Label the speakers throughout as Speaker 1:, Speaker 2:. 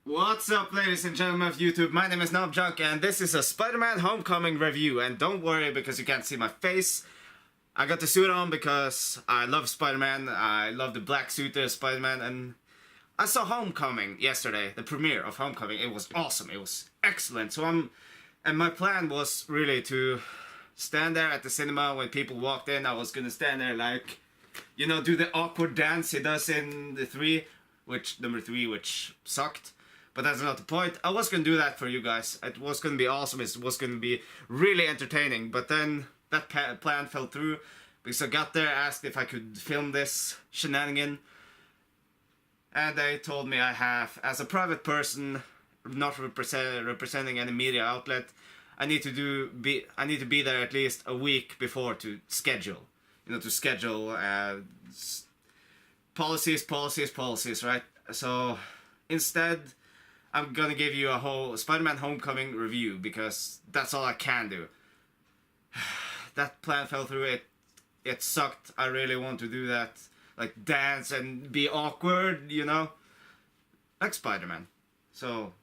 Speaker 1: What's up, ladies and gentlemen of YouTube? My name is Knobjunk and this is a Spider-Man Homecoming review. And don't worry because you can't see my face. I got the suit on because I love Spider-Man. I love the black suit of Spider-Man, and I saw Homecoming yesterday, the premiere of Homecoming. It was awesome. It was excellent. And my plan was really to stand there at the cinema when people walked in. I was gonna stand there like, you know, do the awkward dance he does in the number three, which sucked. But that's not the point. I was going to do that for you guys. It was going to be awesome. It was going to be really entertaining. But then that plan fell through. Because I got there, asked if I could film this shenanigan. And they told me I have, as a private person, not representing any media outlet, I need to be there at least a week before to schedule. You know, to schedule policies, right? So instead, I'm gonna give you a whole Spider-Man Homecoming review because that's all I can do. That plan fell through. It sucked. I really want to do that, like dance and be awkward, you know, like Spider-Man. So,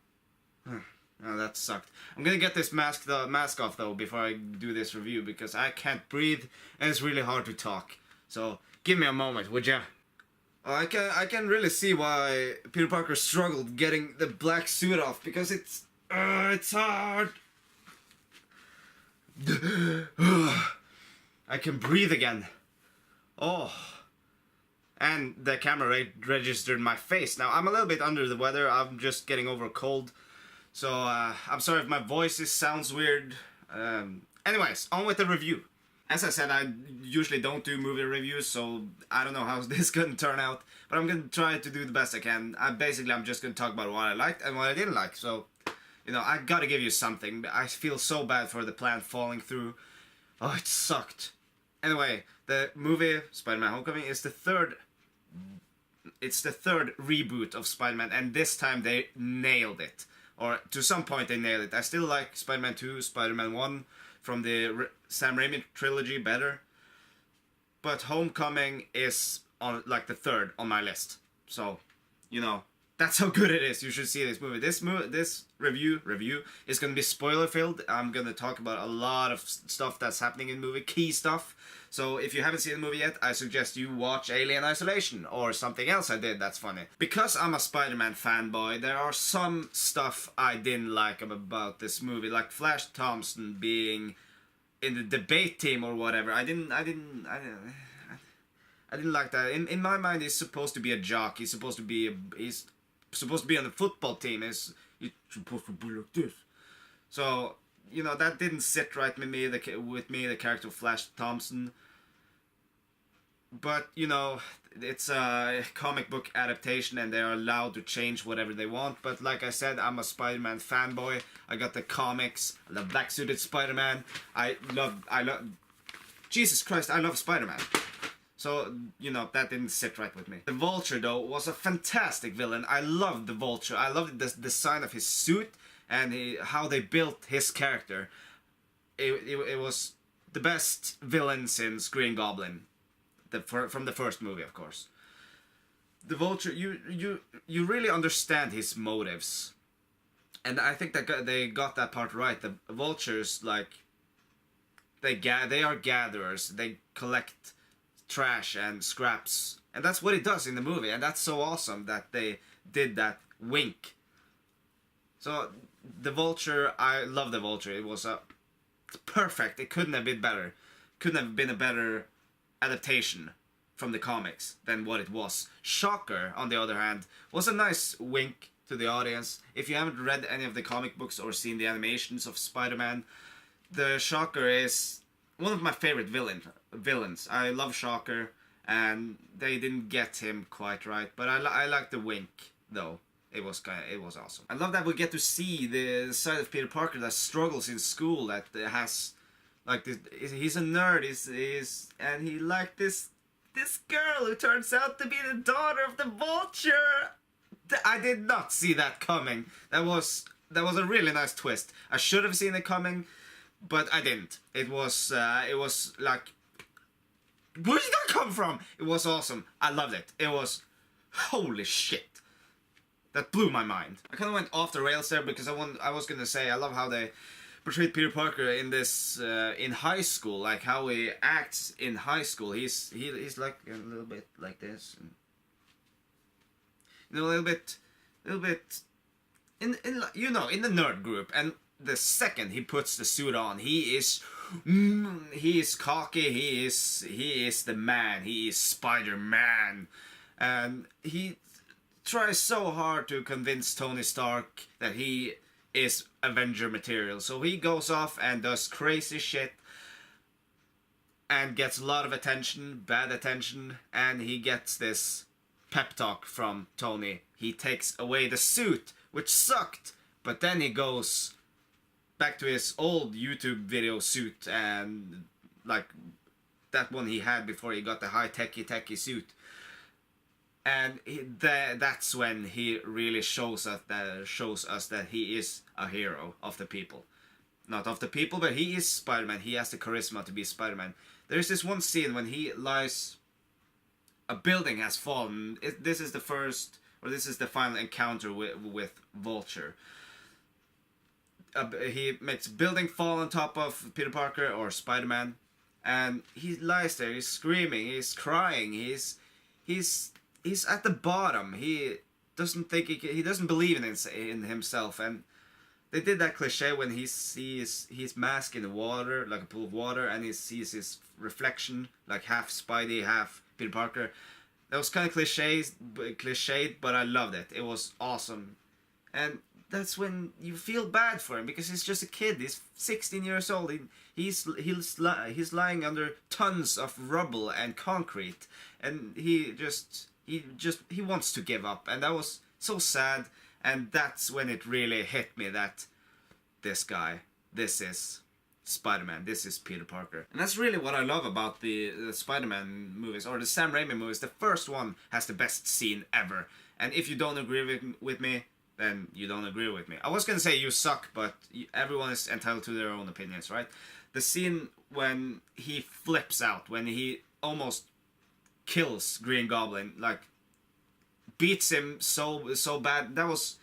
Speaker 1: no, that sucked. I'm gonna get this mask off though before I do this review because I can't breathe and it's really hard to talk. So give me a moment, would ya? I can really see why Peter Parker struggled getting the black suit off because it's hard. I can breathe again. Oh, and the camera registered my face. Now I'm a little bit under the weather. I'm just getting over a cold, so I'm sorry if my voice sounds weird. Anyways, on with the review. As I said, I usually don't do movie reviews, so I don't know how this is gonna turn out, but I'm gonna try to do the best I can. I'm just gonna talk about what I liked and what I didn't like, so, you know, I gotta give you something. I feel so bad for the plan falling through. Oh, it sucked. Anyway, the movie, Spider-Man Homecoming, is the third reboot of Spider-Man, and this time they nailed it. Or, to some point they nailed it. I still like Spider-Man 2, Spider-Man 1, from the Sam Raimi trilogy better, but Homecoming is on like the third on my list. So, you know, that's how good it is. You should see this movie. This review is gonna be spoiler filled. I'm gonna talk about a lot of stuff that's happening in the movie, key stuff. So if you haven't seen the movie yet, I suggest you watch Alien Isolation or something else I did that's funny. Because I'm a Spider-Man fanboy, there are some stuff I didn't like about this movie, like Flash Thompson being in the debate team or whatever. I didn't like that. In my mind, he's supposed to be a jock. He's supposed to be on the football team. He's supposed to be like this. So, you know, that didn't sit right with me, the character of Flash Thompson. But, you know, it's a comic book adaptation and they're allowed to change whatever they want. But like I said, I'm a Spider-Man fanboy. I got the comics, the black-suited Spider-Man. I love, Jesus Christ, I love Spider-Man. So, you know, that didn't sit right with me. The Vulture, though, was a fantastic villain. I loved the Vulture. I loved the design of his suit and how they built his character. It was the best villain since Green Goblin. From the first movie, of course. The Vulture, you really understand his motives. And I think that they got that part right. The Vultures, like, they are gatherers. They collect trash and scraps. And that's what he does in the movie. And that's so awesome that they did that wink. So, the Vulture, I love the Vulture. It was perfect. It couldn't have been better. Couldn't have been a better adaptation from the comics than what it was. Shocker, on the other hand, was a nice wink to the audience. If you haven't read any of the comic books or seen the animations of Spider-Man, the Shocker is one of my favorite villains. I love Shocker, and they didn't get him quite right, but I like the wink though. It was awesome. I love that we get to see the side of Peter Parker that struggles in school, that has like this. He's a nerd. And he liked this girl who turns out to be the daughter of the Vulture. I did not see that coming. That was a really nice twist. I should have seen it coming, but I didn't. It was like, where did that come from? It was awesome. I loved it. It was, holy shit. that blew my mind. I kind of went off the rails there because I was gonna say I love how they portrayed Peter Parker in this in high school, like how he acts in high school. He's like a little bit like this, and, you know, a little bit in in the nerd group. And the second he puts the suit on, he is cocky. He is the man. He is Spider-Man, and he tries so hard to convince Tony Stark that he is Avenger material. So he goes off and does crazy shit and gets a lot of attention, bad attention, and he gets this pep talk from Tony. He takes away the suit, which sucked, but then he goes back to his old YouTube video suit, and like that one he had before he got the high techie suit. And that's when he really shows us that he is a hero of the people. Not of the people, but he is Spider-Man. He has the charisma to be Spider-Man. There's this one scene when he lies... A building has fallen. This is the final encounter with Vulture. He makes a building fall on top of Peter Parker, or Spider-Man. And he lies there, he's screaming, he's crying, he's at the bottom. He doesn't think he doesn't believe in himself, and they did that cliche when he sees his mask in the water, like a pool of water, and he sees his reflection, like half Spidey, half Peter Parker. That was kind of cliched, but I loved it. It was awesome, and that's when you feel bad for him because he's just a kid. He's 16 years old. He's lying under tons of rubble and concrete, and he wants to give up, and that was so sad. And that's when it really hit me that this is Spider-Man, this is Peter Parker. And that's really what I love about the Spider-Man movies, or the Sam Raimi movies. The first one has the best scene ever, and if you don't agree with me, then you don't agree with me. I was gonna say you suck, but everyone is entitled to their own opinions, right? The scene when he flips out, when he almost kills Green Goblin, like beats him so bad. That was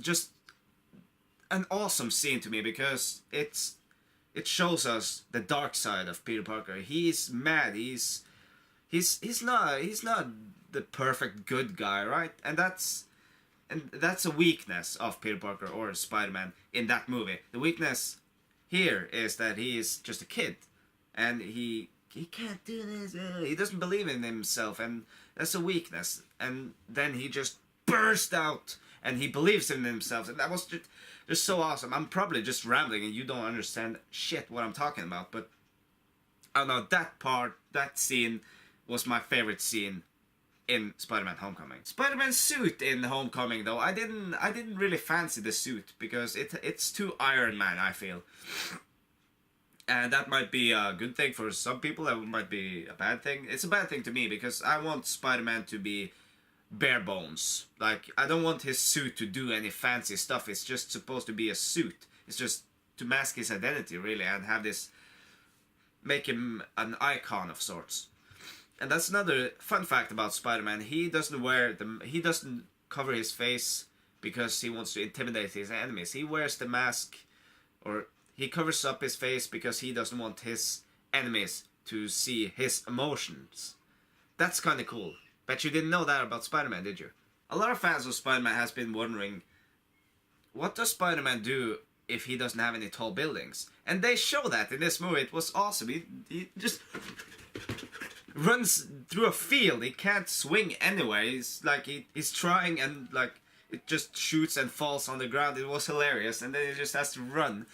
Speaker 1: just an awesome scene to me because it shows us the dark side of Peter Parker. He's mad. He's not the perfect good guy, right? And that's a weakness of Peter Parker or Spider-Man in that movie. The weakness here is that he is just a kid, and he can't do this. He doesn't believe in himself, and that's a weakness. And then he just burst out, and he believes in himself, and that was just so awesome. I'm probably just rambling, and you don't understand shit what I'm talking about, but I don't know, that scene was my favorite scene in Spider-Man Homecoming. Spider-Man's suit in Homecoming, though, I didn't really fancy the suit because it's too Iron Man, I feel. And that might be a good thing for some people, that might be a bad thing. It's a bad thing to me because I want Spider-Man to be bare bones. Like, I don't want his suit to do any fancy stuff. It's just supposed to be a suit. It's just to mask his identity, really, and have this, make him an icon of sorts. And that's another fun fact about Spider-Man. He doesn't cover his face because he wants to intimidate his enemies. He wears the mask, or he covers up his face because he doesn't want his enemies to see his emotions. That's kind of cool. Bet you didn't know that about Spider-Man, did you? A lot of fans of Spider-Man has been wondering, what does Spider-Man do if he doesn't have any tall buildings? And they show that in this movie. It was awesome. He just runs through a field. He can't swing anywhere. He's like he's trying, and like it just shoots and falls on the ground. It was hilarious, and then he just has to run.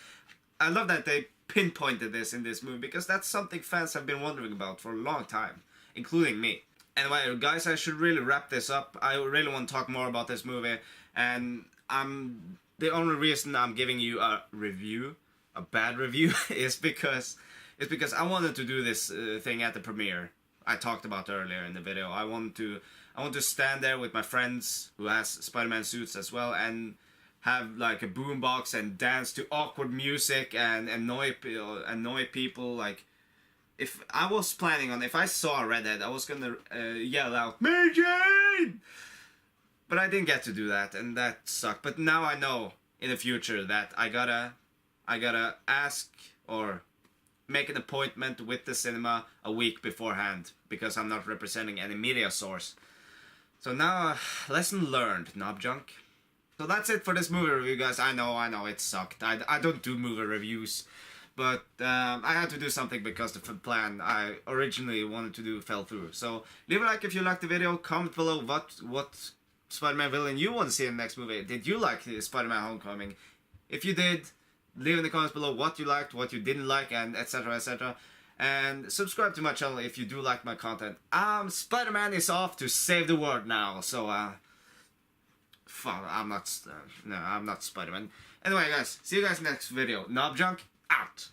Speaker 1: I love that they pinpointed this in this movie because that's something fans have been wondering about for a long time, including me. Anyway, guys, I should really wrap this up. I really want to talk more about this movie, and the only reason I'm giving you a review, a bad review, is because I wanted to do this thing at the premiere I talked about earlier in the video. I want to stand there with my friends who has Spider-Man suits as well, and have like a boombox and dance to awkward music and annoy people. Like, if I was planning on, if I saw a redhead, I was gonna yell out, "Mary Jane!" But I didn't get to do that, and that sucked. But now I know in the future that I gotta ask or make an appointment with the cinema a week beforehand because I'm not representing any media source. So now, lesson learned, Knobjunk. So that's it for this movie review, guys. I know, it sucked. I don't do movie reviews, but I had to do something because the plan I originally wanted to do fell through. So leave a like if you liked the video. Comment below what Spider-Man villain you want to see in the next movie. Did you like Spider-Man Homecoming? If you did, leave in the comments below what you liked, what you didn't like, and etc. etc. And subscribe to my channel if you do like my content. Spider-Man is off to save the world now. So fuck, I'm not Spider-Man. Anyway, guys, see you guys next video. Knobjunk out.